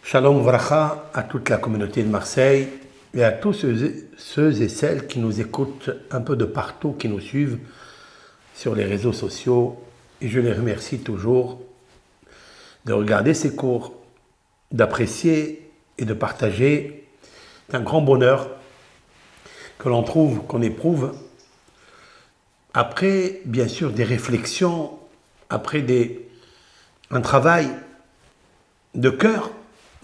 Shalom Vracha à toute la communauté de Marseille et à tous ceux et celles qui nous écoutent un peu de partout, qui nous suivent sur les réseaux sociaux. Et je les remercie toujours de regarder ces cours, d'apprécier et de partager. C'est un grand bonheur que l'on trouve, qu'on éprouve, après, bien sûr, des réflexions, après un travail de cœur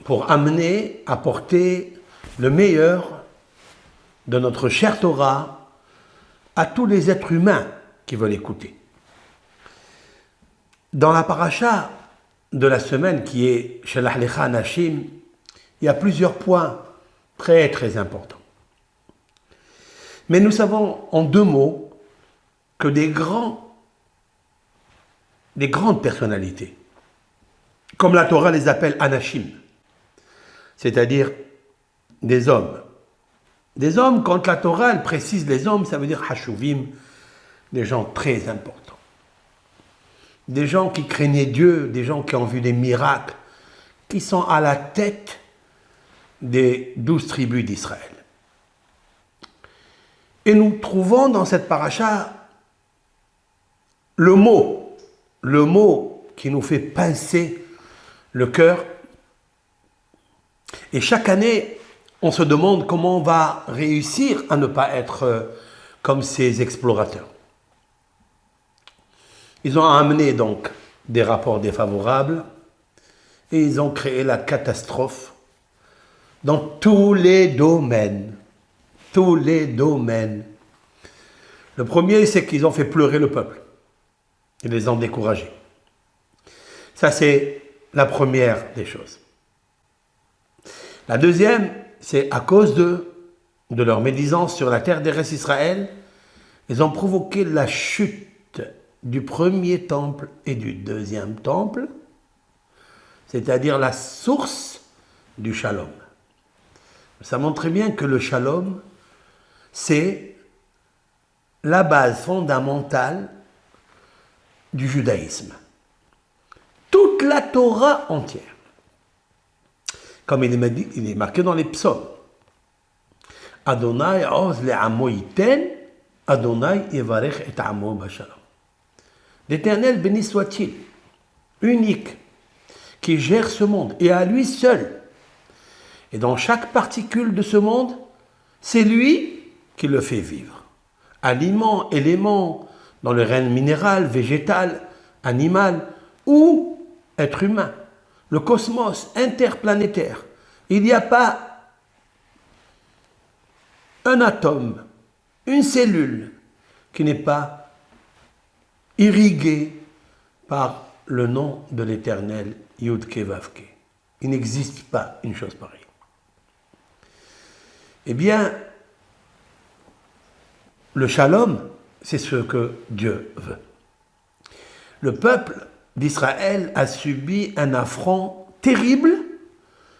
pour amener, apporter le meilleur de notre chère Torah à tous les êtres humains qui veulent écouter. Dans la paracha de la semaine qui est Shelach Lecha Anashim, il y a plusieurs points très très importants. Mais nous savons en deux mots que des grandes personnalités, comme la Torah les appelle Anashim, c'est-à-dire des hommes. Des hommes, quand la Torah elle précise les hommes, ça veut dire Hashuvim, des gens très importants. Des gens qui craignaient Dieu, des gens qui ont vu des miracles, qui sont à la tête des 12 tribus d'Israël. Et nous trouvons dans cette paracha le mot qui nous fait pincer le cœur. Et chaque année, on se demande comment on va réussir à ne pas être comme ces explorateurs. Ils ont amené donc des rapports défavorables et ils ont créé la catastrophe dans tous les domaines. Tous les domaines. Le premier, c'est qu'ils ont fait pleurer le peuple. Ils les ont découragés. Ça, c'est la première des choses. La deuxième, c'est à cause de leur médisance sur la terre d'Eretz Israël, ils ont provoqué la chute du premier temple et du deuxième temple, c'est-à-dire la source du shalom. Ça montre très bien que le shalom, c'est la base fondamentale du judaïsme. Toute la Torah entière. Comme il est marqué dans les psaumes. Adonai oz le'amo yiten, Adonai yevarech et amo b'shalom. L'Éternel béni soit-il, unique, qui gère ce monde, et à lui seul. Et dans chaque particule de ce monde, c'est lui qui le fait vivre. Aliments, éléments, dans le règne minéral, végétal, animal ou être humain. Le cosmos interplanétaire. Il n'y a pas un atome, une cellule qui n'est pas irriguée par le nom de l'Éternel, Yud-Ke Vav-Ke. Il n'existe pas une chose pareille. Eh bien, le shalom, c'est ce que Dieu veut. Le peuple d'Israël a subi un affront terrible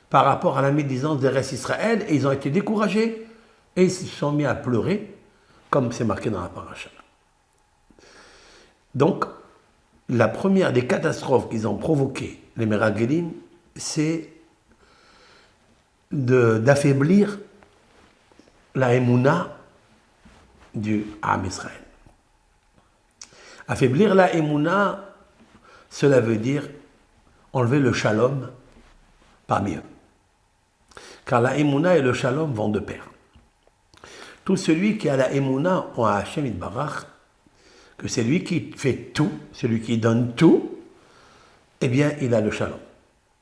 par rapport à la médisance d'Eretz Israël et ils ont été découragés et ils se sont mis à pleurer, comme c'est marqué dans la paracha. Donc, la première des catastrophes qu'ils ont provoquées, les Meragelim, c'est d'affaiblir la émouna du Am Israël. Affaiblir la émouna, cela veut dire enlever le shalom parmi eux. Car la émouna et le shalom vont de pair. Tout celui qui a la émouna en Hashem Yitbarach, que c'est lui qui fait tout, celui qui donne tout, eh bien il a le shalom.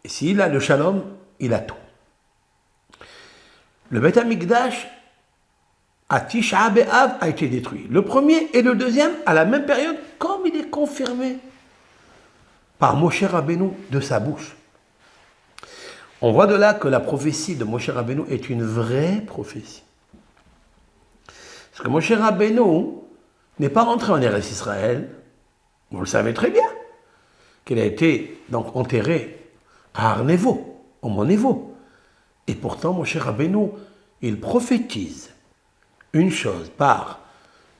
Et s'il a le shalom, il a tout. Le Beth Amikdash à Tisha B'Av a été détruit. Le premier et le deuxième à la même période, comme il est confirmé par Moshe Rabbeinu de sa bouche. On voit de là que la prophétie de Moshe Rabbeinu est une vraie prophétie. Parce que Moshe Rabbeinu n'est pas rentré en Eretz Israël, vous le savez très bien, qu'il a été donc enterré à Ar-Nevo, au Mont Nevo. Et pourtant, Moshe Rabbeinu, il prophétise une chose par,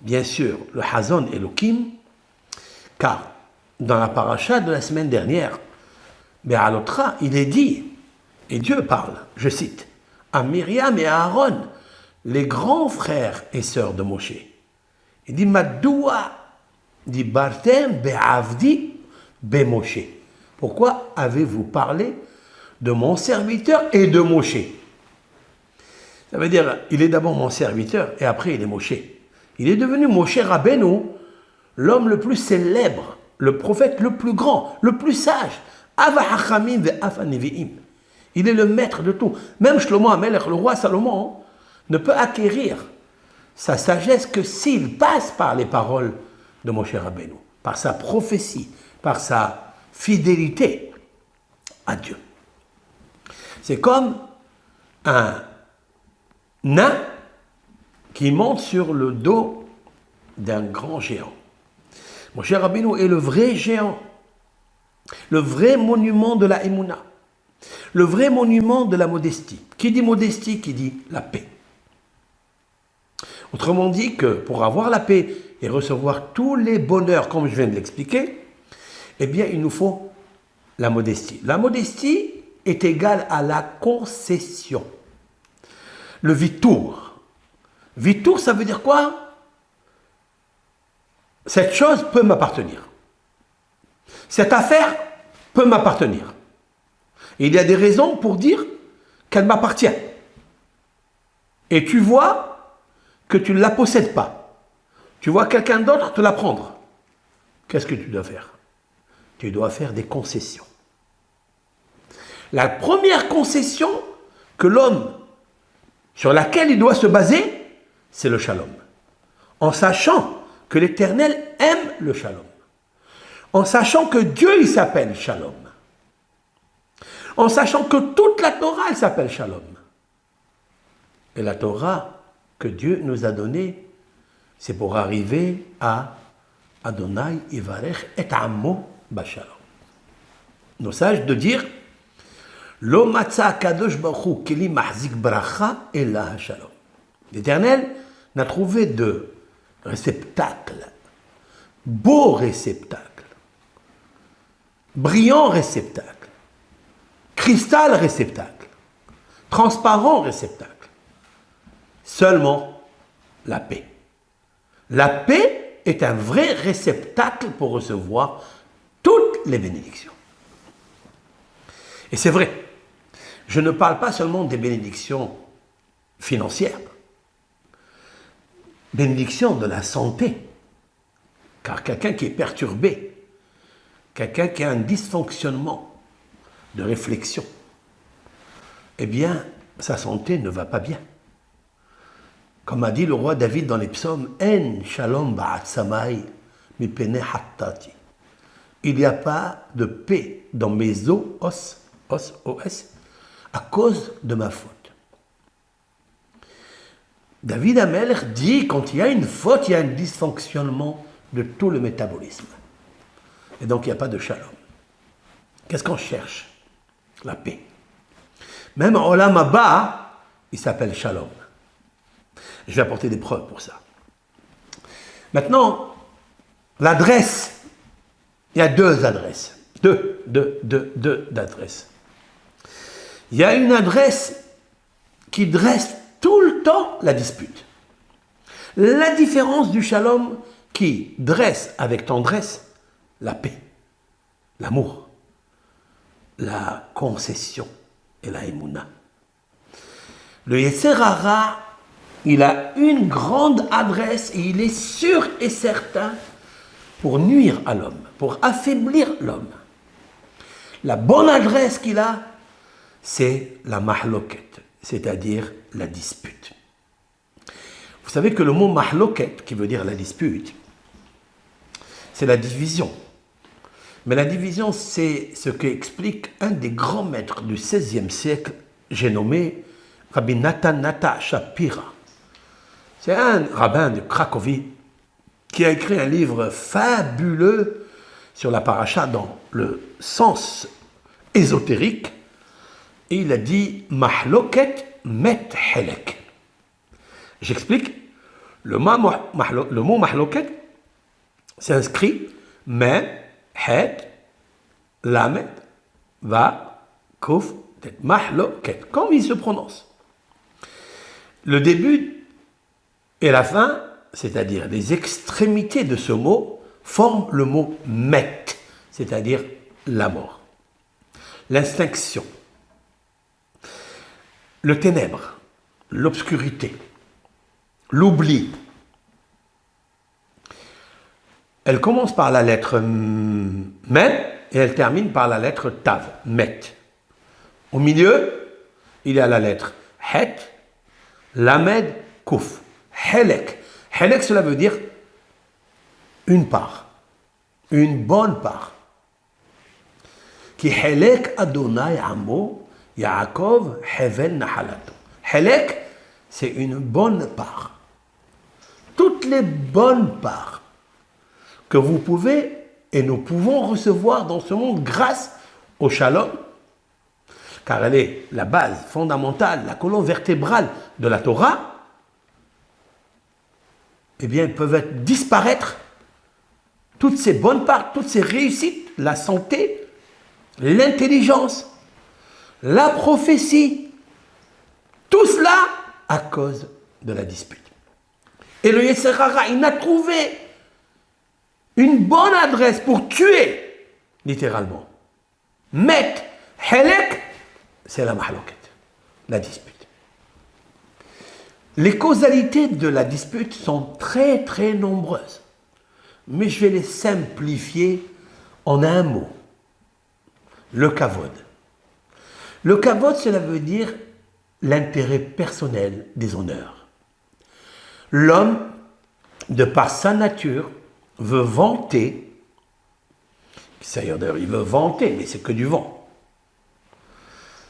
bien sûr, le Hazon Elohim, car dans la paracha de la semaine dernière, Be'alotra, il est dit Et Dieu parle, je cite, à Myriam et à Aaron, les grands frères et sœurs de Moshe. Il dit, Madoua, dit Bartem be'avdi be'Moshe. Pourquoi avez-vous parlé de mon serviteur et de Moshe? Ça veut dire, il est d'abord mon serviteur et après il est Moshe. Il est devenu Moshe Rabbeinu, l'homme le plus célèbre, le prophète le plus grand, le plus sage. Ava hachamim ve'afa nevi'im. Il est le maître de tout. Même Shlomo HaMelech, le roi Salomon, ne peut acquérir sa sagesse que s'il passe par les paroles de Moshe Rabbeinu, par sa prophétie, par sa fidélité à Dieu. C'est comme un nain qui monte sur le dos d'un grand géant. Moshe Rabbeinu est le vrai géant, le vrai monument de la Emouna, le vrai monument de la modestie. Qui dit modestie, qui dit la paix. Autrement dit que pour avoir la paix et recevoir tous les bonheurs, comme je viens de l'expliquer, eh bien il nous faut la modestie. La modestie est égale à la concession. Le vitour. Vitour, ça veut dire quoi? Cette chose peut m'appartenir. Cette affaire peut m'appartenir. Et il y a des raisons pour dire qu'elle m'appartient. Et tu vois que tu ne la possèdes pas. Tu vois quelqu'un d'autre te la prendre. Qu'est-ce que tu dois faire? Tu dois faire des concessions. La première concession que l'homme, sur laquelle il doit se baser, c'est le shalom. En sachant que l'Éternel aime le shalom. En sachant que Dieu, il s'appelle shalom. En sachant que toute la Torah, elle s'appelle shalom. Et la Torah que Dieu nous a donnée, c'est pour arriver à Adonai Ivarech et Ammo Bashalom. Nos sages de dire Lo matza kadosh baruch keli mahzik bracha ela shalom. L'Éternel n'a trouvé de réceptacle, beau réceptacle, brillant réceptacle, cristal réceptacle, transparent réceptacle. Seulement la paix. La paix est un vrai réceptacle pour recevoir toutes les bénédictions. Et c'est vrai, je ne parle pas seulement des bénédictions financières, bénédictions de la santé, car quelqu'un qui est perturbé, quelqu'un qui a un dysfonctionnement de réflexion, eh bien, sa santé ne va pas bien. Comme a dit le roi David dans les psaumes, En shalom ba'at samai mipene hattati. Il n'y a pas de paix dans mes os, à cause de ma faute. David HaMelech dit, quand il y a une faute, il y a un dysfonctionnement de tout le métabolisme. Et donc il n'y a pas de shalom. Qu'est-ce qu'on cherche? La paix. Même Olam Haba, il s'appelle shalom. Je vais apporter des preuves pour ça. Maintenant, l'adresse. Il y a deux adresses. Deux adresses. Il y a une adresse qui dresse tout le temps la dispute. La différence du shalom qui dresse avec tendresse la paix, l'amour, la concession et la émouna. Le Yetzer Hara, il a une grande adresse et il est sûr et certain pour nuire à l'homme, pour affaiblir l'homme. La bonne adresse qu'il a, c'est la mahloket, c'est-à-dire la dispute. Vous savez que le mot mahloket, qui veut dire la dispute, c'est la division. Mais la division, c'est ce qu'explique un des grands maîtres du XVIe siècle, j'ai nommé Rabbi Natan Shapira. C'est un rabbin de Cracovie qui a écrit un livre fabuleux sur la paracha dans le sens ésotérique. Et il a dit « Mahloket met helek ». J'explique. Le mot mahloket s'inscrit « me, het, lamet, va, kuf, peut-être mahloket, comme il se prononce. Le début et la fin, c'est-à-dire les extrémités de ce mot, forment le mot met, c'est-à-dire la mort, l'extinction, le ténèbre, l'obscurité, l'oubli. Elle commence par la lettre men et elle termine par la lettre tav, met. Au milieu, il y a la lettre het, lamed, kouf, helek. Helek, cela veut dire une part, une bonne part. Ki helek Adonai amo, Yaakov hevel nahalato. Helek, c'est une bonne part. Toutes les bonnes parts que vous pouvez et nous pouvons recevoir dans ce monde grâce au shalom, car elle est la base fondamentale, la colonne vertébrale de la Torah, eh bien, peuvent disparaître toutes ces bonnes parts, toutes ces réussites, la santé, l'intelligence, la prophétie, tout cela à cause de la dispute. Et le Yetzer Hara, il n'a trouvé une bonne adresse pour tuer, littéralement. Met, helek, c'est la mahloket, la dispute. Les causalités de la dispute sont très très nombreuses, mais je vais les simplifier en un mot. Le kavod. Le kavod, cela veut dire l'intérêt personnel des honneurs. L'homme, de par sa nature, veut vanter, d'ailleurs il veut vanter, mais c'est que du vent,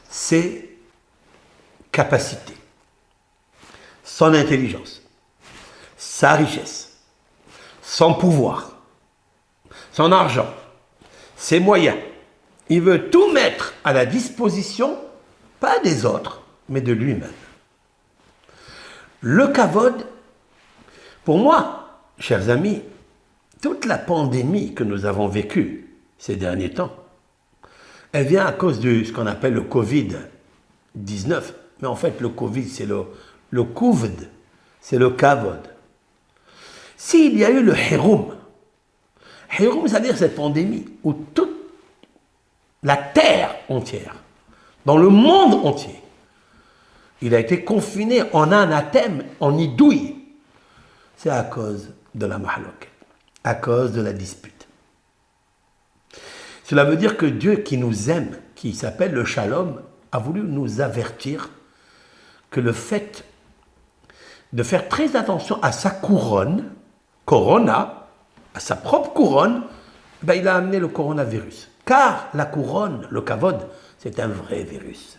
ses capacités, son intelligence, sa richesse, son pouvoir, son argent, ses moyens. Il veut tout mettre à la disposition, pas des autres, mais de lui-même. Le kavod, pour moi, chers amis, toute la pandémie que nous avons vécue ces derniers temps, elle vient à cause de ce qu'on appelle le Covid-19. Mais en fait, le Covid, c'est le Kouvd, c'est le Kavod. S'il y a eu le Hiroum, c'est-à-dire cette pandémie où toute la terre entière, dans le monde entier, il a été confiné en anathème, en idouille, c'est à cause de la mahlok, à cause de la dispute. Cela veut dire que Dieu qui nous aime, qui s'appelle le Shalom, a voulu nous avertir que le fait de faire très attention à sa couronne, corona, à sa propre couronne, ben il a amené le coronavirus. Car la couronne, le kavod, c'est un vrai virus.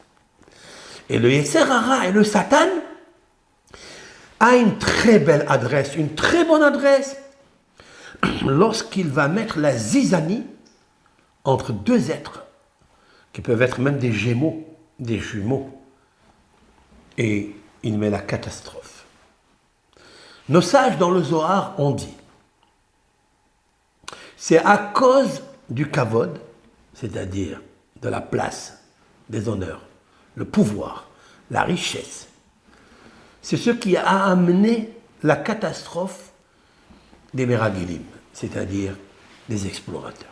Et le Yetzer Hara et le Satan a une très belle adresse, une très bonne adresse, lorsqu'il va mettre la zizanie entre deux êtres, qui peuvent être même des jumeaux, et il met la catastrophe. Nos sages dans le Zohar ont dit, c'est à cause du kavod, c'est-à-dire de la place, des honneurs, le pouvoir, la richesse, c'est ce qui a amené la catastrophe des Meragilim, c'est-à-dire des explorateurs.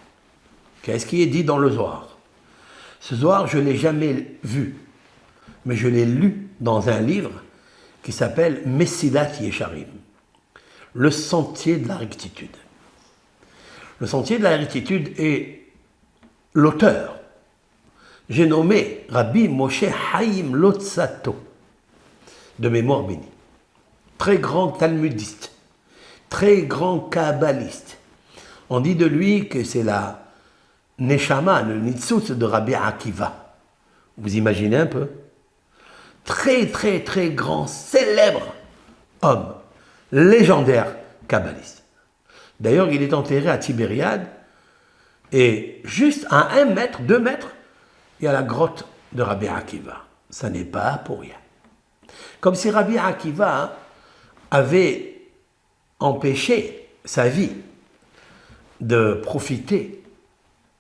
Qu'est-ce qui est dit dans le Zohar? Ce Zohar, je ne l'ai jamais vu, mais je l'ai lu dans un livre qui s'appelle Messilat Yesharim, le sentier de la rectitude. Le sentier de la rectitude est l'auteur. J'ai nommé Rabbi Moshe Haïm Lotsato, de mémoire bénie. Très grand talmudiste, très grand kabbaliste. On dit de lui que c'est la Neshama, le Nitzutz de Rabbi Akiva. Vous imaginez un peu? Très, très, très grand, célèbre homme, légendaire kabbaliste. D'ailleurs, il est enterré à Tibériade, et juste à 1 mètre, 2 mètres, il y a la grotte de Rabbi Akiva. Ça n'est pas pour rien. Comme si Rabbi Akiva avait empêché sa vie de profiter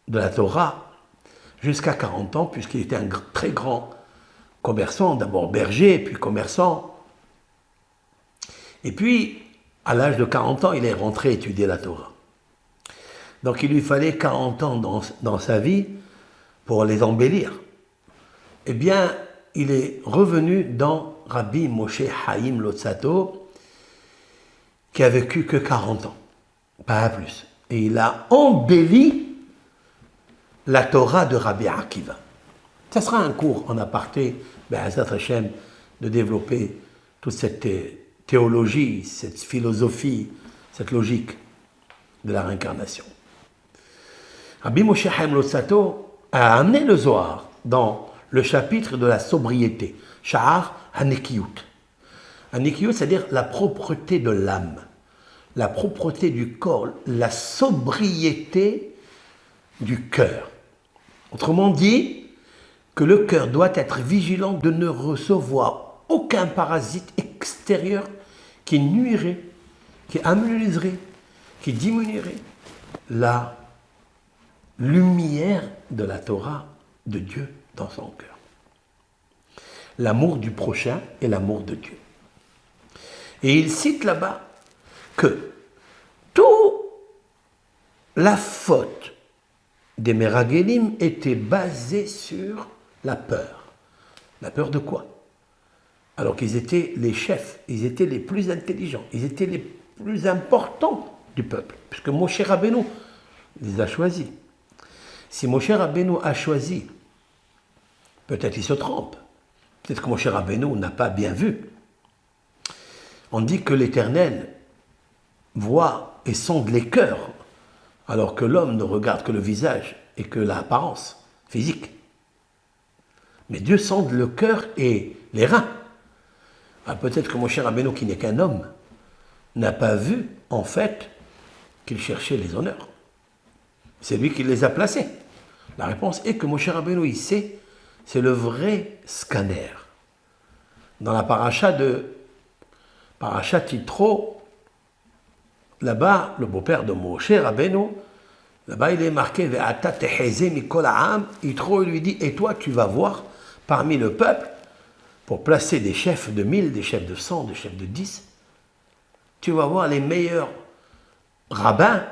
de la Torah, jusqu'à 40 ans, puisqu'il était un très grand commerçant, d'abord berger, puis commerçant. Et puis, à l'âge de 40 ans, il est rentré étudier la Torah. Donc il lui fallait 40 ans dans sa vie pour les embellir. Eh bien, il est revenu dans Rabbi Moshe Chaim Luzzatto, qui a vécu que 40 ans, pas plus. Et il a embelli la Torah de Rabbi Akiva. Ça sera un cours en aparté, Be'ezrat Hashem, de développer toute cette théologie, cette philosophie, cette logique de la réincarnation. Rabbi Moshe Chaim Luzzatto a amené le Zohar dans le chapitre de la sobriété, Sha'ar HaNekiyut. HaNekiyut, c'est-à-dire la propreté de l'âme, la propreté du corps, la sobriété du cœur. Autrement dit, que le cœur doit être vigilant de ne recevoir aucun parasite extérieur qui nuirait, qui amenuiserait, qui diminuerait la lumière de la Torah de Dieu dans son cœur. L'amour du prochain et l'amour de Dieu. Et il cite là-bas que toute la faute des Meragelim était basée sur la peur. La peur de quoi? Alors qu'ils étaient les chefs, ils étaient les plus intelligents, ils étaient les plus importants du peuple, puisque Moshe Rabbeinu les a choisis. Si Moshe Rabbeinu a choisi, peut-être il se trompe, peut-être que Moshe Rabbeinu n'a pas bien vu. On dit que l'Éternel voit et sonde les cœurs, alors que l'homme ne regarde que le visage et que l'apparence physique. Mais Dieu sonde le cœur et les reins. Alors peut-être que Moshe Rabbeinu, qui n'est qu'un homme, n'a pas vu, en fait, qu'il cherchait les honneurs. C'est lui qui les a placés. La réponse est que Moshe Rabbeinu, il sait, c'est le vrai scanner. Dans la paracha Yitro, là-bas, le beau-père de Moshe Rabbeinu, là-bas, il est marqué « Ve'ata teheze mikol ha'am » Yitro lui dit « Et toi, tu vas voir parmi le peuple, pour placer des chefs de 1000, des chefs de 100, des chefs de 10, tu vas voir les meilleurs rabbins,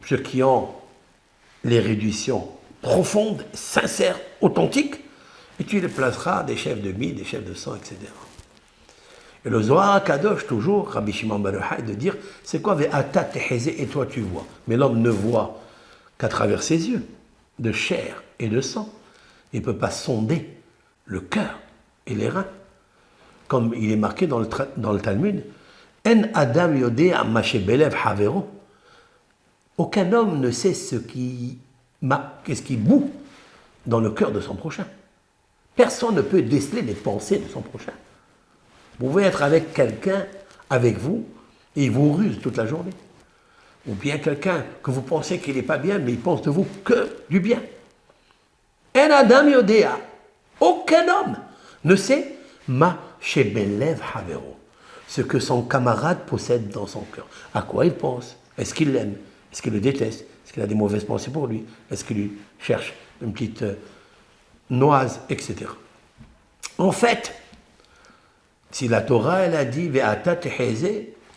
ceux qui ont l'érudition profonde, sincère, authentique, et tu les placeras des chefs de 1000, des chefs de 100, etc. » Et le Zohar Kadosh, toujours, Rabbi Shimon bar Yochai, de dire, c'est quoi Ve'ata teheze, et toi tu vois. Mais l'homme ne voit qu'à travers ses yeux, de chair et de sang. Il ne peut pas sonder le cœur et les reins. Comme il est marqué dans le Talmud, En Adam yodea ma shebelev havero. Aucun homme ne sait qu'est-ce qui bout dans le cœur de son prochain. Personne ne peut déceler les pensées de son prochain. Vous pouvez être avec quelqu'un, avec vous, et il vous ruse toute la journée. Ou bien quelqu'un que vous pensez qu'il n'est pas bien, mais il pense de vous que du bien. En Adam yodea. Aucun homme ne sait ma shebelev havero, ce que son camarade possède dans son cœur. À quoi il pense? Est-ce qu'il l'aime? Est-ce qu'il le déteste? Est-ce qu'il a des mauvaises pensées pour lui? Est-ce qu'il lui cherche une petite noise, etc. En fait, si la Torah, elle a dit Ve'ata teheze,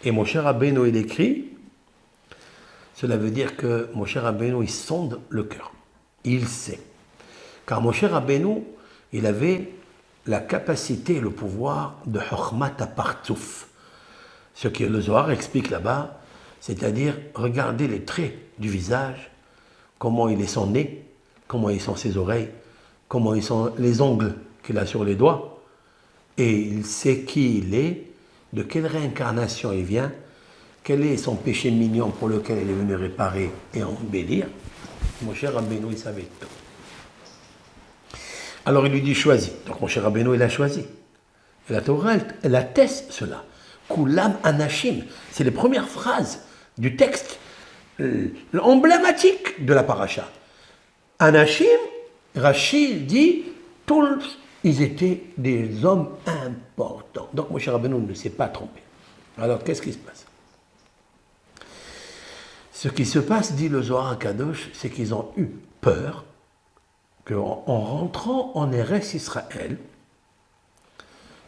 et Moshe Rabbeinu, il écrit, cela veut dire que Moshe Rabbeinu, il sonde le cœur. Il sait. Car Moshe Rabbeinu, il avait la capacité et le pouvoir de Chokhmat HaPartouf. Ce que le Zohar explique là-bas, c'est-à-dire regarder les traits du visage, comment il est son nez, comment ils sont ses oreilles, comment ils sont les ongles qu'il a sur les doigts, et il sait qui il est, de quelle réincarnation il vient, quel est son péché mignon pour lequel il est venu réparer et embellir. Moshe Rabbeinu, il savait tout. Alors il lui dit choisis. Donc Moshe Rabbeinu, il a choisi. Et la Torah, elle atteste cela. Kulam anashim. C'est les premières phrases du texte emblématique de la paracha. Anashim, Rachid dit, tous, ils étaient des hommes importants. Donc Moshe Rabbeinu ne s'est pas trompé. Alors qu'est-ce qui se passe? Ce qui se passe, dit le Zohar Kadosh, c'est qu'ils ont eu peur qu'en rentrant en Eretz Israël,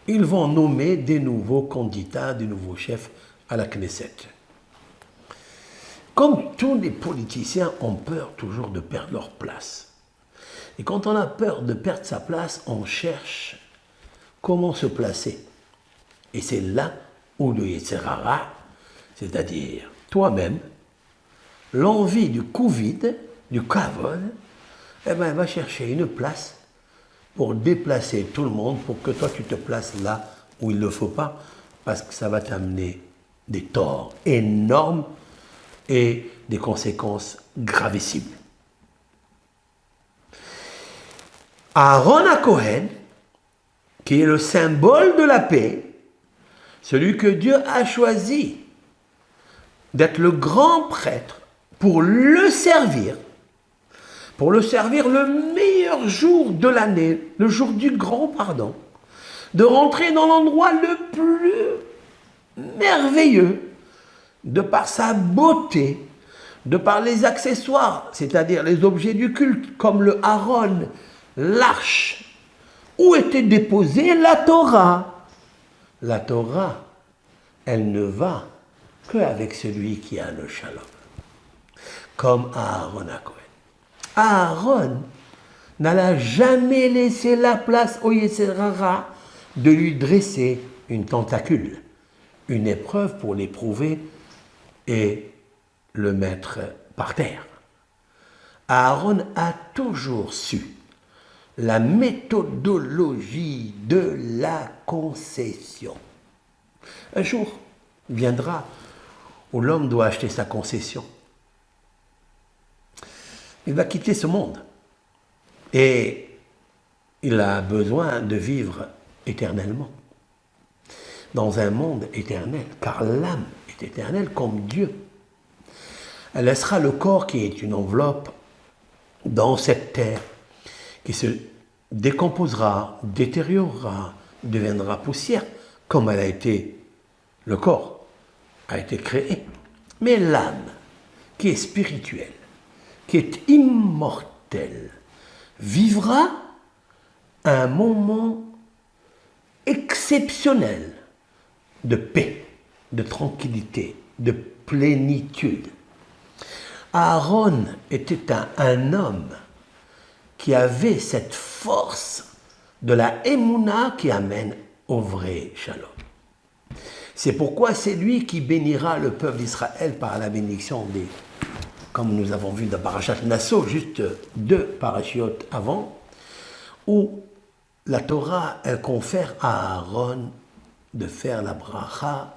ils vont nommer des nouveaux candidats, des nouveaux chefs à la Knesset. Comme tous les politiciens ont peur toujours de perdre leur place. Et quand on a peur de perdre sa place, on cherche comment se placer. Et c'est là où le Yetzer Hara, c'est-à-dire toi-même, l'envie du Covid, du Kavod, eh ben, va chercher une place pour déplacer tout le monde, pour que toi tu te places là où il ne faut pas, parce que ça va t'amener des torts énormes et des conséquences gravissimes. Aaron HaKohen, qui est le symbole de la paix, celui que Dieu a choisi d'être le grand prêtre pour le servir le meilleur jour de l'année, le jour du grand pardon, de rentrer dans l'endroit le plus merveilleux, de par sa beauté, de par les accessoires, c'est-à-dire les objets du culte, comme le Aaron, l'arche, où était déposée la Torah. La Torah, elle ne va qu'avec celui qui a le shalom, comme Aaron HaKohen. Aaron n'alla jamais laisser la place au Yetzer Hara de lui dresser une tentacule, une épreuve pour l'éprouver et le mettre par terre. Aaron a toujours su la méthodologie de la concession. Un jour viendra où l'homme doit acheter sa concession. Il va quitter ce monde et il a besoin de vivre éternellement dans un monde éternel, car l'âme est éternelle comme Dieu. Elle laissera le corps qui est une enveloppe dans cette terre qui se décomposera, détériorera, deviendra poussière, comme elle a été, le corps a été créé. Mais l'âme, qui est spirituelle, qui est immortelle, vivra un moment exceptionnel de paix, de tranquillité, de plénitude. Aaron était un homme qui avait cette force de la Emouna qui amène au vrai shalom. C'est pourquoi c'est lui qui bénira le peuple d'Israël par la bénédiction des, comme nous avons vu dans Parashat Nassau, juste 2 parachiotes avant, où la Torah, elle confère à Aaron de faire la bracha,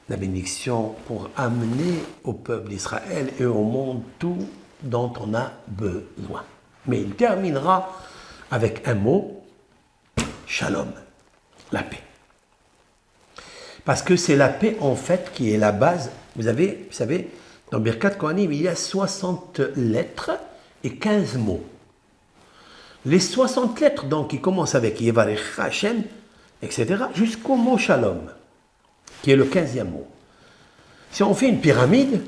la bénédiction, pour amener au peuple d'Israël et au monde tout dont on a besoin. Mais il terminera avec un mot, shalom, la paix. Parce que c'est la paix, en fait, qui est la base. Vous savez, dans Birkat Kohanim, il y a 60 lettres et 15 mots. Les 60 lettres, donc, qui commencent avec Yevarech Hashem, etc., jusqu'au mot Shalom, qui est le 15e mot. Si on fait une pyramide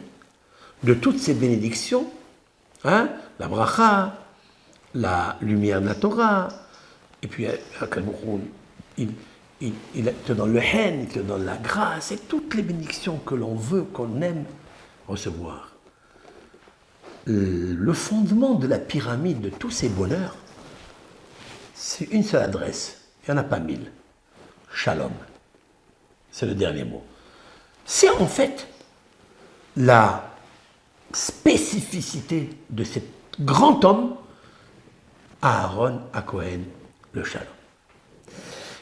de toutes ces bénédictions, la bracha, la lumière de la Torah, et puis il te donne le hen, il te donne la grâce, et toutes les bénédictions que l'on veut, qu'on aime recevoir. Le fondement de la pyramide de tous ces bonheurs, c'est une seule adresse. Il n'y en a pas 1000. Shalom. C'est le dernier mot. C'est en fait la spécificité de cet grand homme, Aaron HaKohen, le shalom.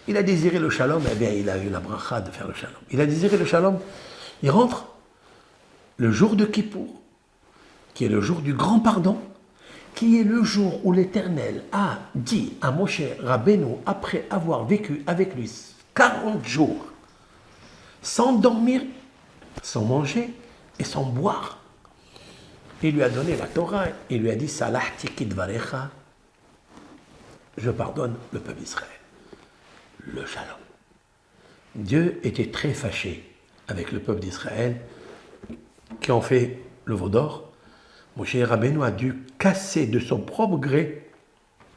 Il a désiré le shalom, eh bien il a eu la bracha de faire le shalom. Il a désiré le shalom, il rentre le jour de Kippour, qui est le jour du grand pardon, qui est le jour où l'Éternel a dit à Moshe Rabbeinu, après avoir vécu avec lui 40 jours, sans dormir, sans manger et sans boire, il lui a donné la Torah, il lui a dit, Salahti kidvarecha, je pardonne le peuple d'Israël. Le shalom. Dieu était très fâché avec le peuple d'Israël qui ont fait le veau d'or. Moshe Rabbeinu a dû casser de son propre gré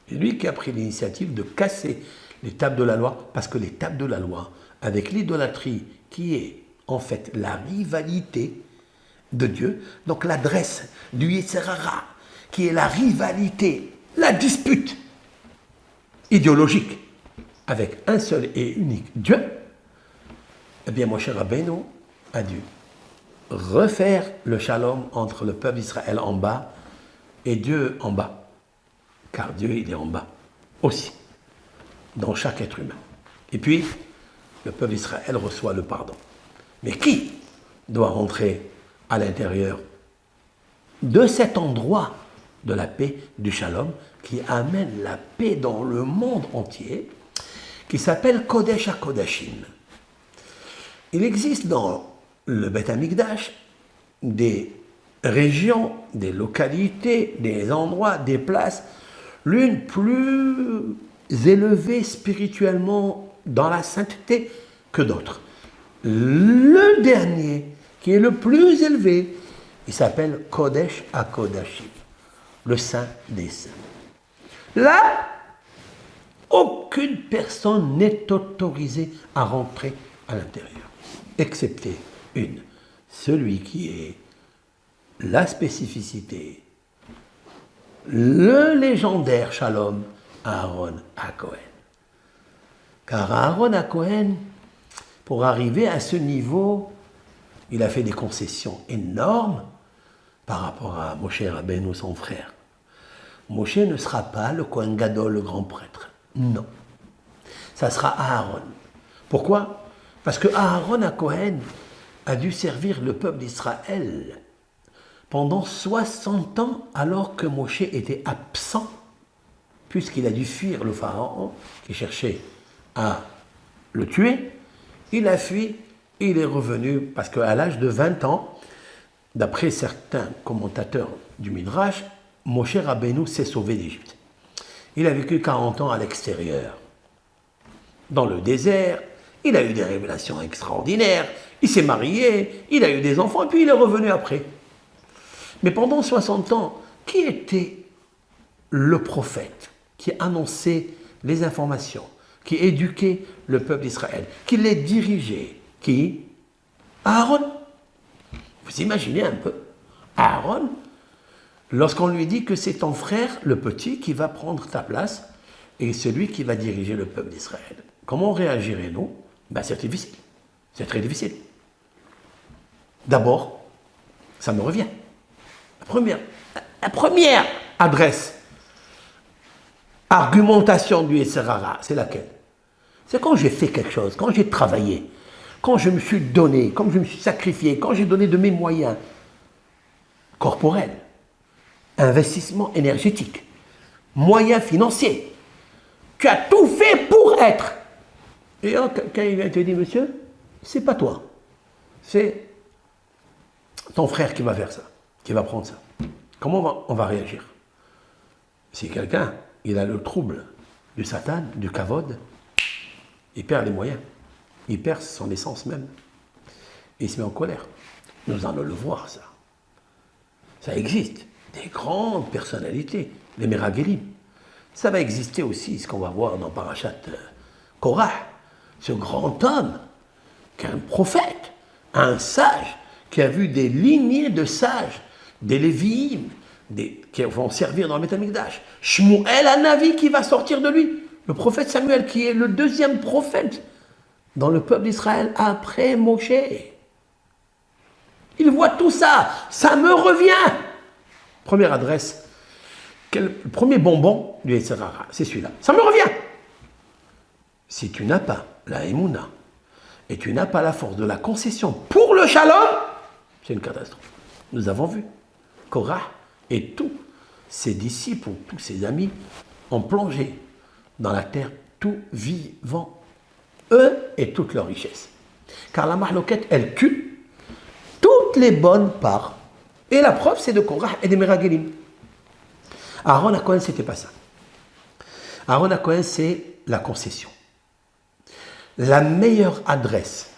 C'est lui qui a pris l'initiative de casser les tables de la loi, parce que les tables de la loi, avec l'idolâtrie qui est en fait la rivalité de Dieu, donc l'adresse du Yetzer Hara, qui est la rivalité, la dispute idéologique avec un seul et unique Dieu, eh bien Moshe Rabbeinu a dû refaire le shalom entre le peuple d'Israël en bas et Dieu en bas. Car Dieu, il est en bas aussi, dans chaque être humain. Et puis, le peuple d'Israël reçoit le pardon. Mais qui doit rentrer à l'intérieur de cet endroit de la paix, du shalom, qui amène la paix dans le monde entier, qui s'appelle Kodesh HaKodashim. Il existe dans le Beth Amikdash des régions, des localités, des endroits, des places, l'une plus élevée spirituellement dans la sainteté que d'autres. Le dernier, qui est le plus élevé, il s'appelle Kodesh HaKodashim, le Saint des Saints. Là, aucune personne n'est autorisée à rentrer à l'intérieur, excepté une, celui qui est la spécificité, le légendaire Shalom, Aaron HaKohen. Car Aaron HaKohen, pour arriver à ce niveau, il a fait des concessions énormes par rapport à Moshe Rabbeinu, son frère. Moshe ne sera pas le Kohen Gadol, le grand prêtre. Non. Ça sera Aaron. Pourquoi? Parce que Aaron HaKohen a dû servir le peuple d'Israël pendant 60 ans alors que Moshe était absent, puisqu'il a dû fuir le pharaon qui cherchait à le tuer. Il a fui, il est revenu parce qu'à l'âge de 20 ans, d'après certains commentateurs du Midrash, Moshe Rabbeinu s'est sauvé d'Égypte. Il a vécu 40 ans à l'extérieur, dans le désert, il a eu des révélations extraordinaires, il s'est marié, il a eu des enfants, et puis il est revenu après. Mais pendant 60 ans, qui était le prophète qui annonçait les informations, qui éduquait le peuple d'Israël, qui les dirigeait? Qui? Aaron. Vous imaginez un peu? Aaron, lorsqu'on lui dit que c'est ton frère, le petit, qui va prendre ta place, et celui qui va diriger le peuple d'Israël. Comment réagirez-nous? Ben, c'est difficile. C'est très difficile. D'abord, ça me revient. La première adresse, argumentation du Yetzer Hara, c'est laquelle? C'est quand j'ai fait quelque chose, quand j'ai travaillé, quand je me suis donné, quand je me suis sacrifié, quand j'ai donné de mes moyens corporels, investissement énergétique, moyens financiers. Tu as tout fait pour être. Et quand il vient te dire, monsieur, c'est pas toi, c'est ton frère qui va faire ça, qui va prendre ça. Comment on va réagir? Si quelqu'un, il a le trouble du Satan, du Kavod, il perd les moyens, il perd son essence même, et il se met en colère. Nous allons le voir, ça. Ça existe. Des grandes personnalités, les Meragelim. Ça va exister aussi, ce qu'on va voir dans Parashat Korah, ce grand homme, qui est un prophète, un sage, qui a vu des lignées de sages, des Lévi'im, qui vont servir dans le Beth Amikdash. Shmuel Hanavi qui va sortir de lui, le prophète Samuel, qui est le deuxième prophète dans le peuple d'Israël après Moshe. Il voit tout ça, ça me revient. Première adresse, le premier bonbon du Yetzer Hara, c'est celui-là. Ça me revient. Si tu n'as pas la Emouna et tu n'as pas la force de la concession pour le shalom, c'est une catastrophe. Nous avons vu Korah et tous ses disciples, tous ses amis, ont plongé dans la terre tout vivant, eux et toute leur richesse. Car la Mahloket, elle tue toutes les bonnes parts. Et la preuve, c'est de Korah et des Meragelim. Aaron HaKohen, c'était pas ça. Aaron HaKohen, c'est la concession. La meilleure adresse,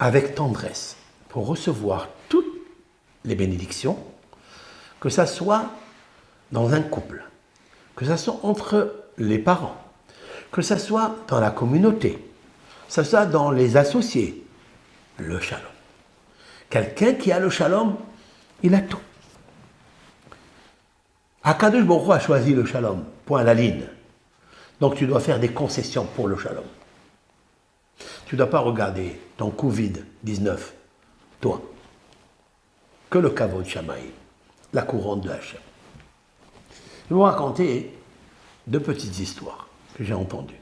avec tendresse, pour recevoir toutes les bénédictions, que ça soit dans un couple, que ce soit entre les parents, que ce soit dans la communauté, que ce soit dans les associés, le shalom. Quelqu'un qui a le shalom, il a tout. Akadosh Baruch Hu a choisi le shalom, point à la ligne. Donc tu dois faire des concessions pour le shalom. Tu ne dois pas regarder ton Covid-19, toi, que le kavod shamaï, la couronne de Hachem. Je vais vous raconter deux petites histoires que j'ai entendues.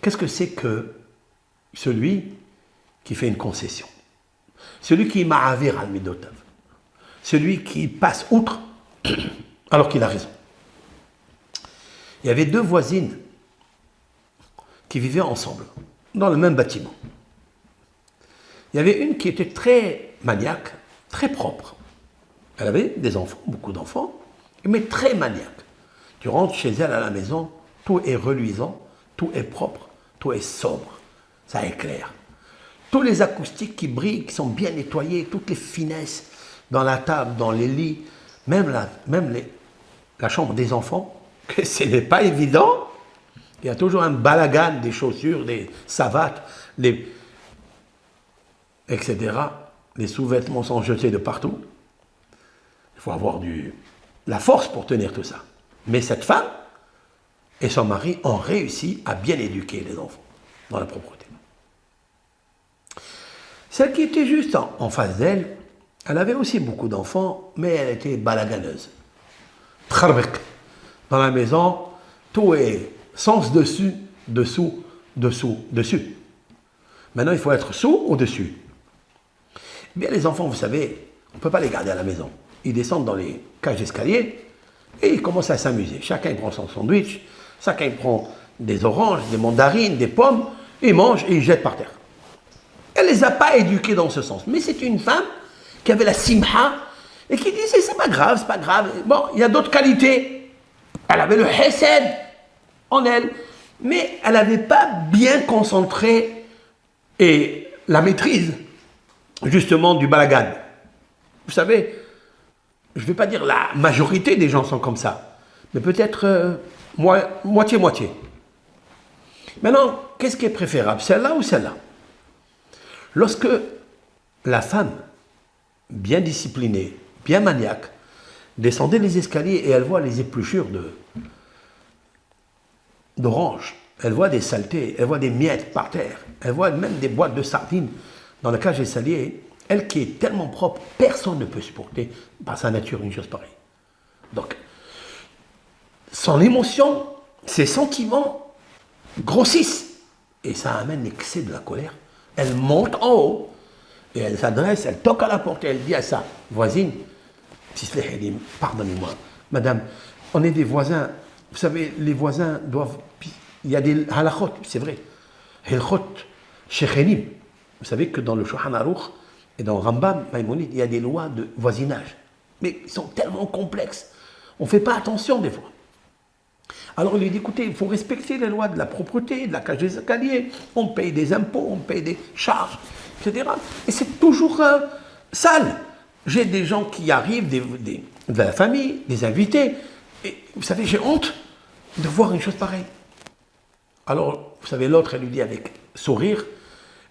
Qu'est-ce que c'est que celui qui fait une concession? Celui qui ma'avir al-midotav. Celui qui passe outre alors qu'il a raison. Il y avait deux voisines qui vivaient ensemble, dans le même bâtiment. Il y avait une qui était très maniaque, très propre. Elle avait des enfants, beaucoup d'enfants, mais très maniaque. Tu rentres chez elle à la maison, tout est reluisant, tout est propre, tout est sobre, ça éclaire. Tous les acoustiques qui brillent, qui sont bien nettoyés, toutes les finesses dans la table, dans les lits, même la chambre des enfants, que ce n'est pas évident. Il y a toujours un balagan des chaussures, des savates, etc. Les sous-vêtements sont jetés de partout. Il faut avoir la force pour tenir tout ça. Mais cette femme et son mari ont réussi à bien éduquer les enfants dans la propreté. Celle qui était juste en face d'elle, elle avait aussi beaucoup d'enfants, mais elle était balaganeuse. Trarbek. Dans la maison, tout est sens dessus, dessous, dessous, dessus. Maintenant, il faut être sous ou dessus. Eh bien, les enfants, vous savez, on ne peut pas les garder à la maison. Ils descendent dans les cages d'escalier et ils commencent à s'amuser. Chacun prend son sandwich, chacun prend des oranges, des mandarines, des pommes, ils mangent et ils jettent par terre. Elle ne les a pas éduqués dans ce sens. Mais c'est une femme qui avait la simha et qui disait c'est pas grave, c'est pas grave. Bon, il y a d'autres qualités. Elle avait le hesed en elle, mais elle n'avait pas bien concentré et la maîtrise justement du balagan. Vous savez, je ne vais pas dire la majorité des gens sont comme ça, mais peut-être moitié-moitié. Maintenant, qu'est-ce qui est préférable, celle-là ou celle-là? Lorsque la femme, bien disciplinée, bien maniaque, descendait les escaliers et elle voit les épluchures d'oranges, elle voit des saletés, elle voit des miettes par terre, elle voit même des boîtes de sardines dans la cage d'escalier, elle qui est tellement propre, personne ne peut supporter par sa nature une chose pareille. Donc, son émotion, ses sentiments grossissent et ça amène l'excès de la colère. Elle monte en haut et elle s'adresse, elle toque à la porte et elle dit à sa voisine, pardonnez-moi, madame, on est des voisins, vous savez, les voisins doivent, il y a des halachot, c'est vrai, halachot shechenim. Vous savez que dans le Shulchan Aruch et dans Rambam, Maïmonide, il y a des lois de voisinage, mais ils sont tellement complexes, on ne fait pas attention des fois. Alors il lui dit, écoutez, il faut respecter les lois de la propreté, de la cage des escaliers, on paye des impôts, on paye des charges, etc. Et c'est toujours sale. J'ai des gens qui arrivent, de la famille, des invités, et vous savez, j'ai honte de voir une chose pareille. Alors, vous savez, l'autre, elle lui dit avec sourire,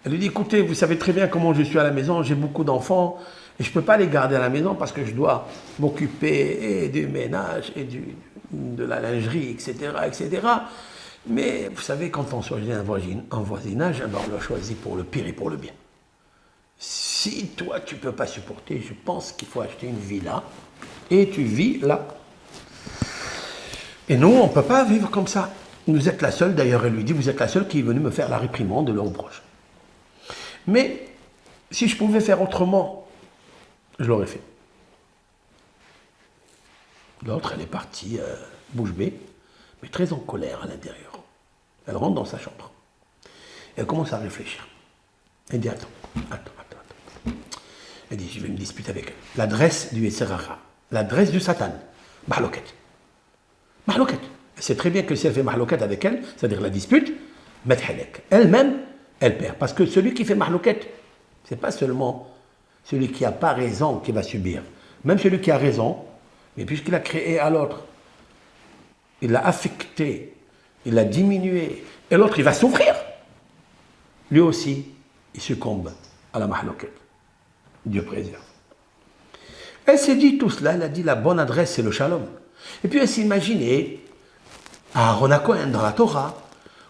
elle lui dit, écoutez, vous savez très bien comment je suis à la maison, j'ai beaucoup d'enfants, et je ne peux pas les garder à la maison parce que je dois m'occuper et du ménage et de la lingerie, etc., etc. Mais vous savez, quand on choisit un voisinage, on le choisit pour le pire et pour le bien. Si toi, tu ne peux pas supporter, je pense qu'il faut acheter une villa et tu vis là. Et nous, on ne peut pas vivre comme ça. Vous êtes la seule, d'ailleurs, elle lui dit, vous êtes la seule qui est venue me faire la réprimande de le reproche. Mais si je pouvais faire autrement, je l'aurais fait. L'autre, elle est partie bouche bée, mais très en colère à l'intérieur. Elle rentre dans sa chambre. Elle commence à réfléchir. Elle dit, attends. Elle dit, je vais me disputer avec elle. L'adresse du Yetzirah, l'adresse du Satan, Mahloket. Mahloket. Elle sait très bien que si elle fait Mahloket avec elle, c'est-à-dire la dispute, Methelek. Elle-même, elle perd. Parce que celui qui fait Mahloket, ce n'est pas seulement celui qui n'a pas raison qui va subir. Même celui qui a raison, mais puisqu'il a créé à l'autre il l'a affecté, il l'a diminué, et l'autre, il va s'ouvrir. Lui aussi, il succombe à la mahlouket. Dieu préserve. Elle s'est dit tout cela, elle a dit la bonne adresse, c'est le shalom. Et puis elle s'est imaginée Aaron HaKohen dans la Torah,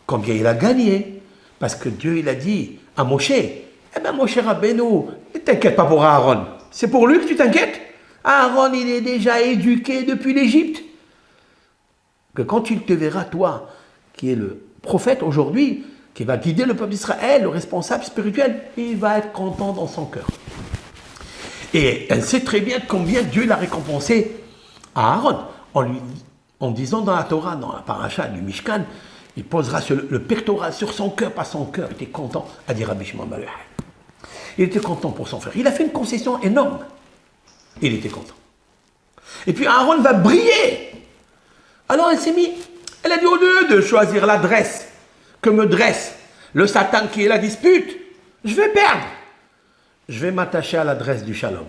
combien il a gagné, parce que Dieu, il a dit à Moshe, eh bien Moshe Rabbeinu, ne t'inquiète pas pour Aaron, c'est pour lui que tu t'inquiètes. Aaron, il est déjà éduqué depuis l'Égypte. Que quand il te verra, toi, qui est le prophète aujourd'hui, qui va guider le peuple d'Israël, le responsable spirituel, il va être content dans son cœur. Et elle sait très bien combien Dieu l'a récompensé à Aaron, en disant dans la Torah, dans la paracha du Mishkan, il posera le pectoral sur son cœur, pas son cœur. Il était content, à dire Rabbi Shimon Bar Yochai. Il était content pour son frère. Il a fait une concession énorme. Il était content. Et puis Aaron va briller. Alors elle a dit, au lieu de choisir l'adresse que me dresse le Satan qui est la dispute, je vais perdre. Je vais m'attacher à l'adresse du Shalom.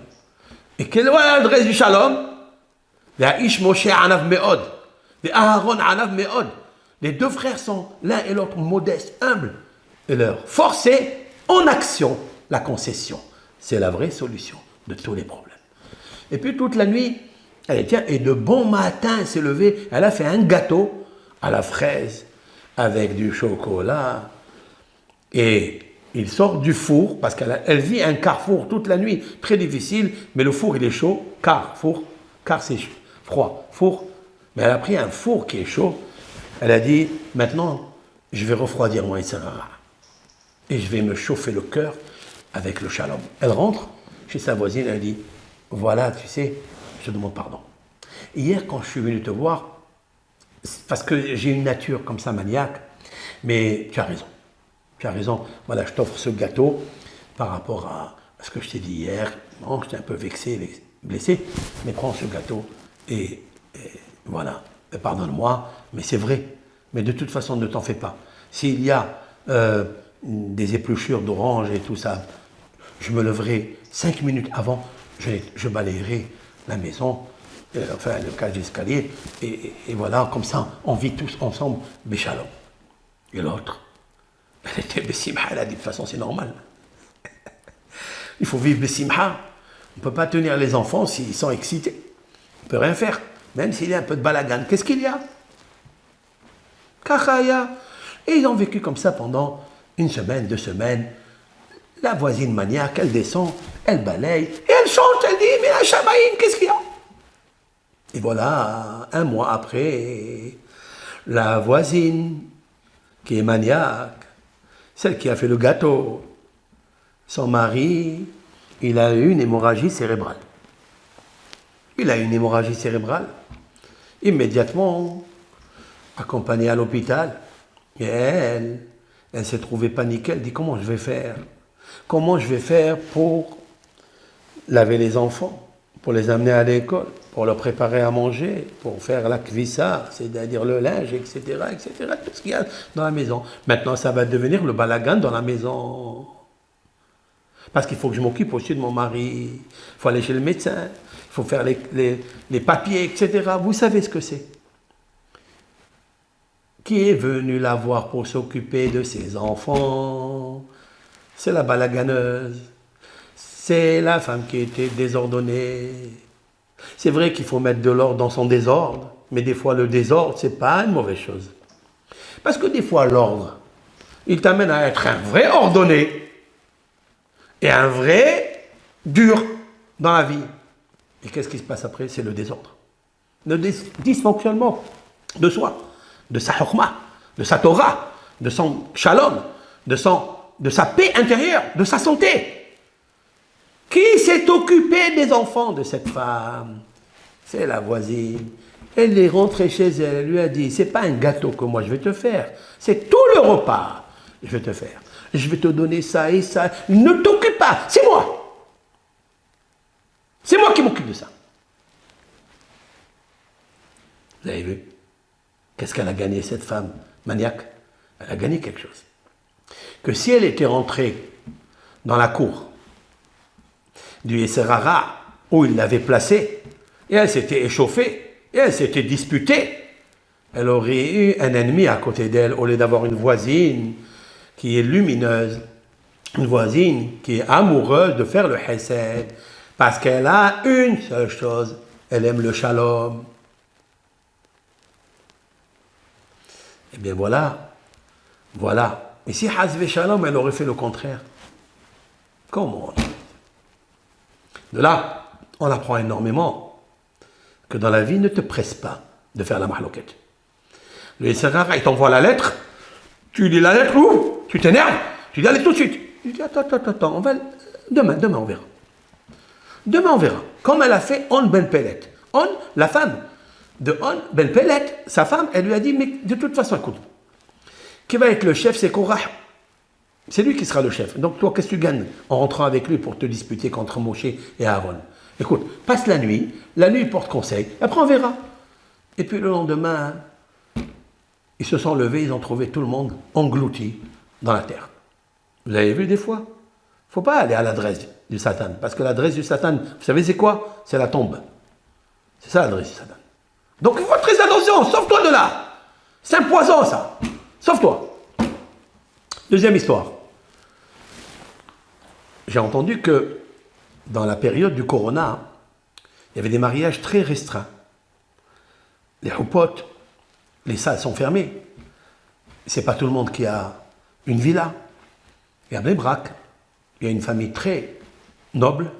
Et quelle est l'adresse du Shalom? Ish Moshe Anav Meod. Aaron Anav Meod. Les deux frères sont l'un et l'autre modestes, humbles. Et leur force, c'est en action la concession. C'est la vraie solution de tous les problèmes. Et puis toute la nuit, et de bon matin, elle s'est levée, elle a fait un gâteau à la fraise avec du chocolat. Et il sort du four, parce qu'elle vit un carrefour toute la nuit, très difficile, mais le four il est chaud, car c'est froid, four. Mais elle a pris un four qui est chaud, elle a dit, maintenant, je vais refroidir mon Yitzhara. Et je vais me chauffer le cœur avec le shalom. Elle rentre chez sa voisine, elle dit, voilà, tu sais, je te demande pardon. Hier, quand je suis venu te voir, parce que j'ai une nature comme ça maniaque, mais tu as raison. Tu as raison, voilà, je t'offre ce gâteau par rapport à ce que je t'ai dit hier. Bon, j'étais un peu vexé, blessé, mais prends ce gâteau et voilà, pardonne-moi, mais c'est vrai. Mais de toute façon, ne t'en fais pas. S'il y a des épluchures d'orange et tout ça, je me leverai 5 minutes avant, je balayerai la maison, enfin le cage d'escalier, et voilà, comme ça, on vit tous ensemble, Béchalom. Et l'autre, elle était Bessimha, elle a dit de toute façon c'est normal. Il faut vivre Bessimha. On ne peut pas tenir les enfants s'ils sont excités. On ne peut rien faire, même s'il y a un peu de balagan. Qu'est-ce qu'il y a? Kachaya. Et ils ont vécu comme ça pendant 1 semaine, 2 semaines. La voisine maniaque, elle descend, elle balaye, et elle chante, elle dit, mais la Shamaïn, qu'est-ce qu'il y a? Et voilà, 1 mois après, la voisine, qui est maniaque, celle qui a fait le gâteau, son mari, il a eu une hémorragie cérébrale. Il a eu une hémorragie cérébrale. Immédiatement, accompagnée à l'hôpital, et elle s'est trouvée paniquée, elle dit, comment je vais faire? Comment je vais faire pour laver les enfants, pour les amener à l'école, pour leur préparer à manger, pour faire la kvissa, c'est-à-dire le linge, etc., tout ce qu'il y a dans la maison. Maintenant, ça va devenir le balagan dans la maison. Parce qu'il faut que je m'occupe aussi de mon mari, il faut aller chez le médecin, il faut faire les papiers, etc. Vous savez ce que c'est. Qui est venu la voir pour s'occuper de ses enfants? C'est la balaganeuse. C'est la femme qui était désordonnée. C'est vrai qu'il faut mettre de l'ordre dans son désordre, mais des fois le désordre, c'est pas une mauvaise chose. Parce que des fois l'ordre, il t'amène à être un vrai ordonné et un vrai dur dans la vie. Et qu'est-ce qui se passe après? C'est le désordre. Le dysfonctionnement de soi, de sa hokma, de sa Torah, de son shalom, de sa paix intérieure, de sa santé. Qui s'est occupé des enfants de cette femme? C'est la voisine. Elle est rentrée chez elle, elle lui a dit, c'est pas un gâteau que moi je vais te faire, c'est tout le repas que je vais te faire. Je vais te donner ça et ça. Ne t'occupe pas, c'est moi. C'est moi qui m'occupe de ça. Vous avez vu? Qu'est-ce qu'elle a gagné, cette femme maniaque? Elle a gagné quelque chose. Que si elle était rentrée dans la cour du Yetzer-Hara où il l'avait placée, et elle s'était échauffée, et elle s'était disputée, Elle aurait eu un ennemi à côté d'elle au lieu d'avoir une voisine qui est lumineuse, une voisine qui est amoureuse de faire le hesed, parce qu'elle a une seule chose, elle aime le shalom. Eh bien voilà. Et si Hazvé Shalom, elle aurait fait le contraire, comment? De là, on apprend énormément que dans la vie, ne te presse pas de faire la mahloquette. Le Yessara, il t'envoie la lettre, tu lis la lettre, où tu t'énerves, tu dis allez tout de suite. Tu dis attends, demain on verra. Demain on verra. Comme elle a fait On Ben Pellet. On, la femme de On Ben Pellet, sa femme, elle lui a dit, mais de toute façon, écoute, qui va être le chef, c'est Korah. C'est lui qui sera le chef. Donc toi, qu'est-ce que tu gagnes en rentrant avec lui pour te disputer contre Moshe et Aaron? Écoute, passe la nuit il porte conseil, après on verra. Et puis le lendemain, ils se sont levés, ils ont trouvé tout le monde englouti dans la terre. Vous avez vu des fois? Il ne faut pas aller à l'adresse du Satan, parce que l'adresse du Satan, vous savez c'est quoi? C'est la tombe. C'est ça l'adresse du Satan. Donc il faut faire très attention, sauve-toi de là. C'est un poison ça. Sauve-toi. Deuxième histoire. J'ai entendu que dans la période du Corona, il y avait des mariages très restreints. Les houpotes, les salles sont fermées. C'est pas tout le monde qui a une villa. Il y a des braques. Il y a une famille très noble.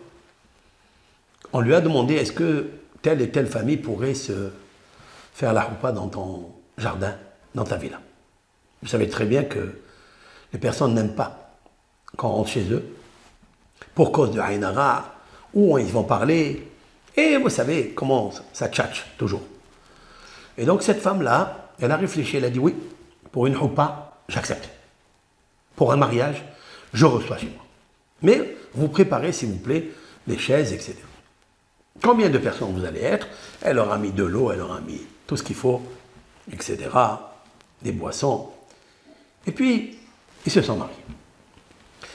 On lui a demandé est-ce que telle et telle famille pourrait se faire la houpa dans ton jardin, dans ta villa. Vous savez très bien que les personnes n'aiment pas quand on rentre chez eux, pour cause de Haïnara, où ils vont parler, et vous savez comment ça tchatche toujours. Et donc cette femme-là, elle a réfléchi, elle a dit oui, pour une houpa, j'accepte. Pour un mariage, je reçois chez moi. Mais vous préparez, s'il vous plaît, les chaises, etc. Combien de personnes vous allez être? Elle leur a mis de l'eau, elle leur a mis tout ce qu'il faut, etc. Des boissons. Et puis, ils se sont mariés.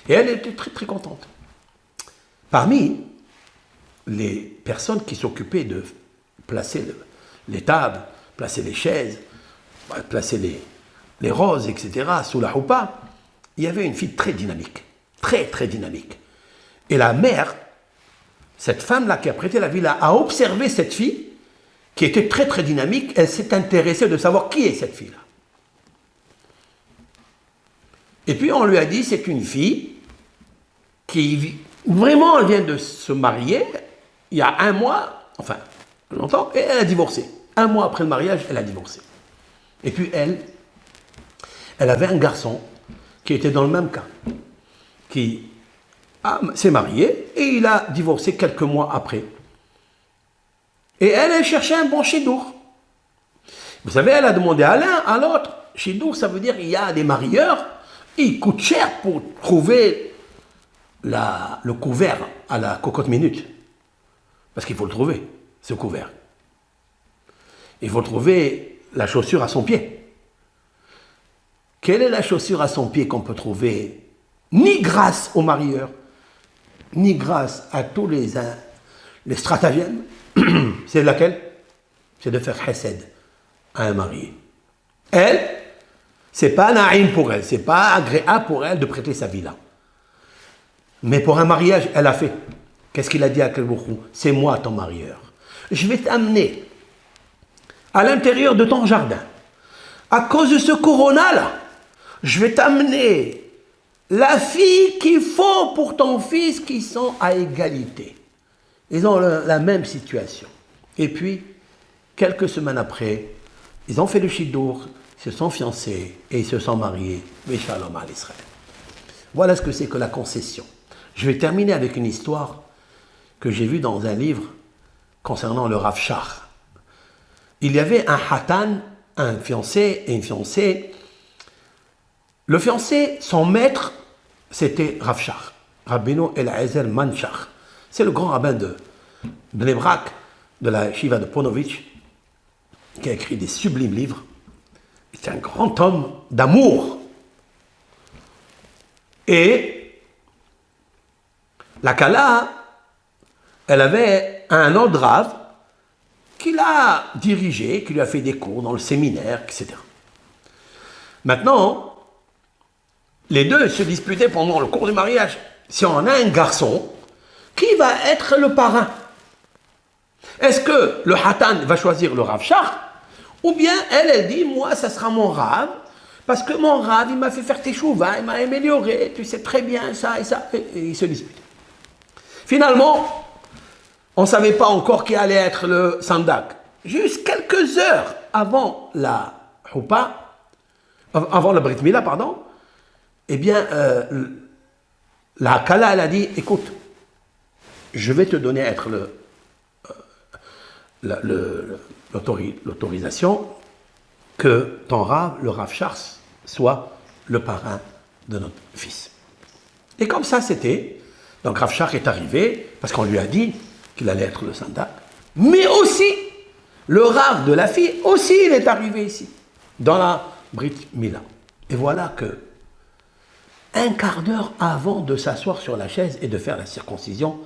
Et elle était très très contente. Parmi les personnes qui s'occupaient de placer les tables, placer les chaises, placer les roses, etc., sous la houpa, il y avait une fille très dynamique, très très dynamique. Et la mère, cette femme-là qui a prêté la villa, a observé cette fille qui était très très dynamique. Elle s'est intéressée de savoir qui est cette fille-là. Et puis on lui a dit, c'est une fille qui vraiment elle vient de se marier il y a un mois, enfin longtemps, et elle a divorcé. Un mois après le mariage, elle a divorcé. Et puis elle avait un garçon qui était dans le même cas, qui s'est marié et il a divorcé quelques mois après. Et elle cherchait un bon chidour. Vous savez, elle a demandé à l'un, à l'autre. Chidour, ça veut dire il y a des marieurs, il coûte cher pour trouver le couvert à la cocotte minute. Parce qu'il faut le trouver, ce couvert. Il faut trouver la chaussure à son pied. Quelle est la chaussure à son pied qu'on peut trouver ni grâce aux marieurs, ni grâce à tous les stratagèmes? C'est laquelle? C'est de faire chesed à un marié. Elle, c'est pas naïm pour elle, c'est pas agréable pour elle de prêter sa villa. Mais pour un mariage, elle a fait. Qu'est-ce qu'il a dit à Kelboukhou? C'est moi ton marieur. Je vais t'amener à l'intérieur de ton jardin. À cause de ce corona-là, je vais t'amener la fille qu'il faut pour ton fils qui sont à égalité. Ils ont la même situation. Et puis, quelques semaines après, ils ont fait le chidour, ils se sont fiancés et ils se sont mariés. Mais shalom à l'Israël. Voilà ce que c'est que la concession. Je vais terminer avec une histoire que j'ai vue dans un livre concernant le Rav Shach. Il y avait un hatan, un fiancé et une fiancée. Le fiancé, son maître, c'était Rav Shach, Rabbeinu Eliezer Manshach. C'est le grand rabbin de Bnei Brak, de la Shiva de Ponovitch, qui a écrit des sublimes livres. C'est un grand homme d'amour. Et la Kala, elle avait un autre Rav qu'il a dirigé, qui lui a fait des cours dans le séminaire, etc. Maintenant, les deux se disputaient pendant le cours du mariage. Si on a un garçon, qui va être le parrain? Est-ce que le Hatan va choisir le Rav Shach? Ou bien elle dit, moi, ça sera mon Rav, parce que mon Rav, il m'a fait faire teshuva, il m'a amélioré, tu sais très bien ça et ça. Et ils se disputent. Finalement, on ne savait pas encore qui allait être le Sandak. Juste quelques heures avant la Houpa, avant la Brit Mila, pardon, eh bien, la Kala, elle a dit, écoute, je vais te donner à être l'autorisation que ton Rav, le Rav Shach, soit le parrain de notre fils. Et comme ça, c'était. Donc Rav Shach est arrivé, parce qu'on lui a dit qu'il allait être le Sandak. Mais aussi, le Rav de la fille, aussi, il est arrivé ici, dans la Brit Mila. Et voilà que, un quart d'heure avant de s'asseoir sur la chaise et de faire la circoncision,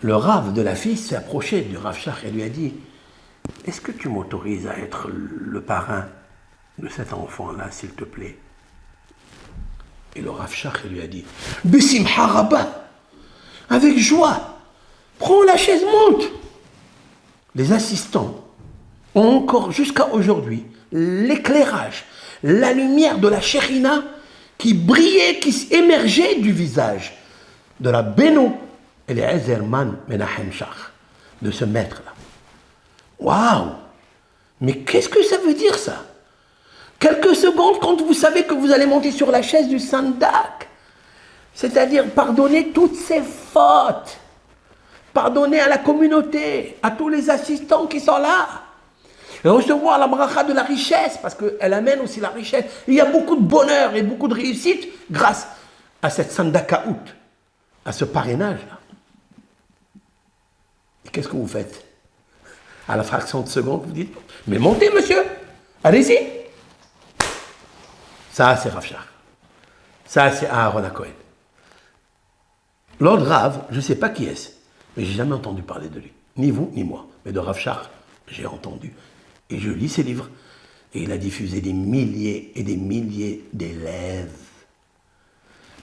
le Rav de la fille s'est approché du Rav Shach et lui a dit, est-ce que tu m'autorises à être le parrain de cet enfant-là, s'il te plaît? Et le Rav Shach lui a dit, Bissimha Rabba, avec joie, prends la chaise, monte. Les assistants ont encore jusqu'à aujourd'hui l'éclairage, la lumière de la Shekhinah qui brillait, qui émergeait du visage de la Beno et les Ezerman Menachem Shach, de ce maître-là. Waouh! Mais qu'est-ce que ça veut dire ça? Quelques secondes quand vous savez que vous allez monter sur la chaise du Sandak, c'est-à-dire pardonner toutes ses fautes, pardonner à la communauté, à tous les assistants qui sont là, et recevoir la bracha de la richesse, parce qu'elle amène aussi la richesse. Il y a beaucoup de bonheur et beaucoup de réussite grâce à cette Sandakaout, à ce parrainage-là. Et qu'est-ce que vous faites? À la fraction de seconde, vous dites, mais montez, monsieur, allez-y. Ça, c'est Rav Shach. Ça, c'est Aaron HaKohen. L'autre Rav, je ne sais pas qui est-ce, mais je n'ai jamais entendu parler de lui. Ni vous, ni moi. Mais de Rav Shach, j'ai entendu. Et je lis ses livres. Et il a diffusé des milliers et des milliers d'élèves.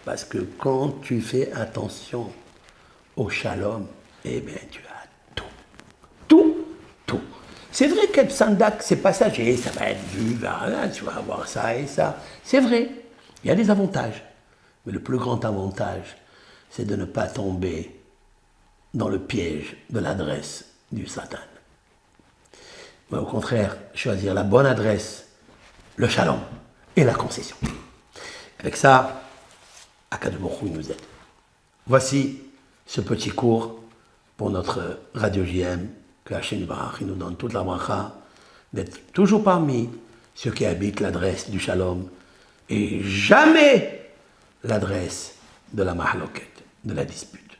Parce que quand tu fais attention au shalom, eh bien, tu as tout. Tout, tout. C'est vrai que le Sandak, c'est passager, ça va être vu, là, tu vas avoir ça et ça. C'est vrai, il y a des avantages. Mais le plus grand avantage, c'est de ne pas tomber dans le piège de l'adresse du Satan. Mais au contraire, choisir la bonne adresse, le shalom et la concession. Avec ça, Akadosh Baruch Hu nous aide. Voici ce petit cours pour notre Radio JM, que Hachem Ybarach nous donne toute la bracha, d'être toujours parmi ceux qui habitent l'adresse du shalom et jamais l'adresse de la mahloket, de la dispute.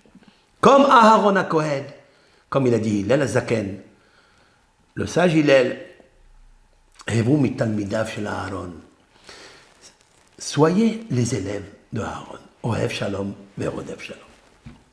Comme Aaron HaKohen, comme il a dit, Hillel HaZaken, le sage Hillel, Hevu mitalmidav shel Aaron, soyez les élèves de Aaron, Ohev Shalom, Verodev Shalom.